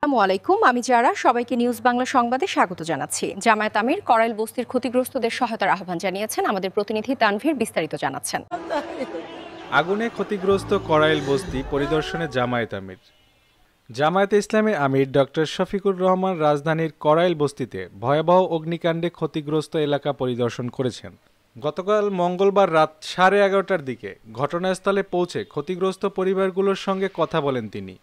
আসসালামু আলাইকুম, আমি যারা সবাইকে নিউজ বাংলা সংবাদে স্বাগত জানাচ্ছি। জামায়াত আমির করাইল বস্তির ক্ষতিগ্রস্তদের সহায়তার আহ্বান জানিয়েছেন। আমাদের প্রতিনিধি তানভীর বিস্তারিত জানাচ্ছেন। আগুনে ক্ষতিগ্রস্ত করাইল বস্তি পরিদর্শনে জামায়াত আমির। জামায়াতে ইসলামী আমির ডক্টর শফিকুর রহমান রাজধানীর করাইল বস্তিতে ভয়াবহ অগ্নিকাণ্ডে ক্ষতিগ্রস্ত এলাকা পরিদর্শন করেছেন। গতকাল মঙ্গলবার রাত 11:30টার দিকে ঘটনাস্থলে পৌঁছে ক্ষতিগ্রস্ত পরিবারগুলোর সঙ্গে কথা বলেন তিনি।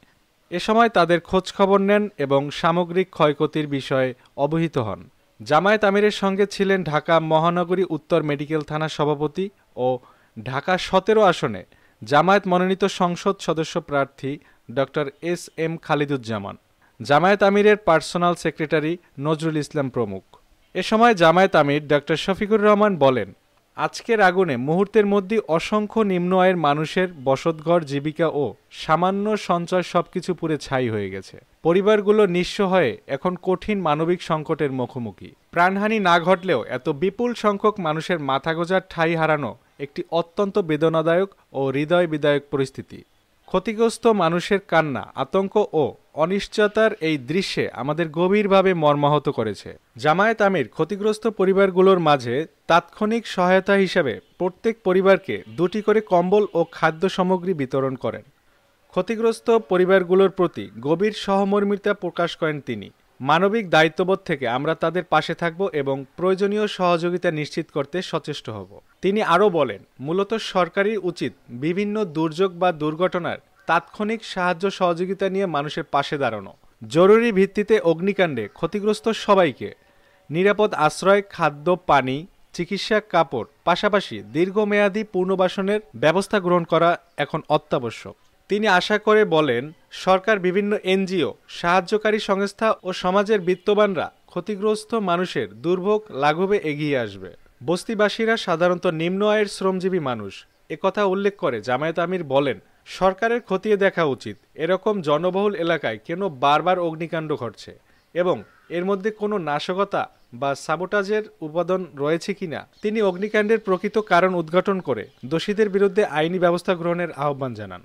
এ সময় তাদের খোঁজ খবর নেন এবং সামগ্রিক ক্ষয়ক্ষতির বিষয়ে অবহিত হন। জামায়াত আমিরের সঙ্গে ছিলেন ঢাকা মহানগরী উত্তর মেডিকেল থানার সভাপতি ও ঢাকা 17 আসনে জামায়াত মনোনীত সংসদ সদস্য প্রার্থী ডক্টর এস.এম. খালিদুজ্জামান, জামায়াত আমিরের পার্সোনাল সেক্রেটারি নজরুল ইসলাম প্রমুখ। এ সময় জামায়াত আমির ডক্টর শফিকুর রহমান বলেন, আজকের আগুনে মুহূর্তের মধ্যে অসংখ্য নিম্ন আয়ের মানুষের বসতঘর, জীবিকা ও সামান্য সঞ্চয় সবকিছু পুড়ে ছাই হয়ে গেছে। পরিবারগুলো নিঃস্ব হয়ে এখন কঠিন মানবিক সংকটের মুখোমুখি। প্রাণহানি না ঘটলেও এত বিপুল সংখ্যক মানুষের মাথা গোঁজার ঠাঁই হারানো একটি অত্যন্ত বেদনাদায়ক ও হৃদয় বিদায়ক পরিস্থিতি। ক্ষতিগ্রস্ত মানুষের কান্না, আতঙ্ক ও অনিশ্চয়তার এই দৃশ্যে আমাদের গভীরভাবে মর্মাহত করেছে। জামায়াত আমির ক্ষতিগ্রস্ত পরিবারগুলোর মাঝে তাৎক্ষণিক সহায়তা হিসেবে প্রত্যেক পরিবারকে 2টি করে কম্বল ও খাদ্য সামগ্রী বিতরণ করেন। ক্ষতিগ্রস্ত পরিবারগুলোর প্রতি গভীর সহমর্মিতা প্রকাশ করেন তিনি। মানবিক দায়িত্ববোধ থেকে আমরা তাদের পাশে থাকব এবং প্রয়োজনীয় সহযোগিতা নিশ্চিত করতে সচেষ্ট হব। তিনি আরও বলেন, মূলত সরকারের উচিত বিভিন্ন দুর্যোগ বা দুর্ঘটনার তাৎক্ষণিক সাহায্য সহযোগিতা নিয়ে মানুষের পাশে দাঁড়ানো। জরুরি ভিত্তিতে অগ্নিকাণ্ডে ক্ষতিগ্রস্ত সবাইকে নিরাপদ আশ্রয়, খাদ্য, পানি, চিকিৎসা, কাপড়, পাশাপাশি দীর্ঘমেয়াদী পুনর্বাসনের ব্যবস্থা গ্রহণ করা এখন অত্যাবশ্যক। তিনি আশা করে বলেন, সরকার, বিভিন্ন এনজিও, সাহায্যকারী সংস্থা ও সমাজের বিত্তবানরা ক্ষতিগ্রস্ত মানুষের দুর্ভোগ লাঘবে এগিয়ে আসবে। বস্তিবাসীরা সাধারণত নিম্ন আয়ের শ্রমজীবী মানুষ। একথা উল্লেখ করে জামায়াত আমির বলেন, সরকারের খতিয়ে দেখা উচিত এরকম জনবহুল এলাকায় কেন বারবার অগ্নিকাণ্ড ঘটছে এবং এর মধ্যে কোনো নাশকতা বা সাবোটাজের উপাদান রয়েছে কিনা। তিনি অগ্নিকাণ্ডের প্রকৃত কারণ উদ্ঘাটন করে দোষীদের বিরুদ্ধে আইনি ব্যবস্থা গ্রহণের আহ্বান জানান।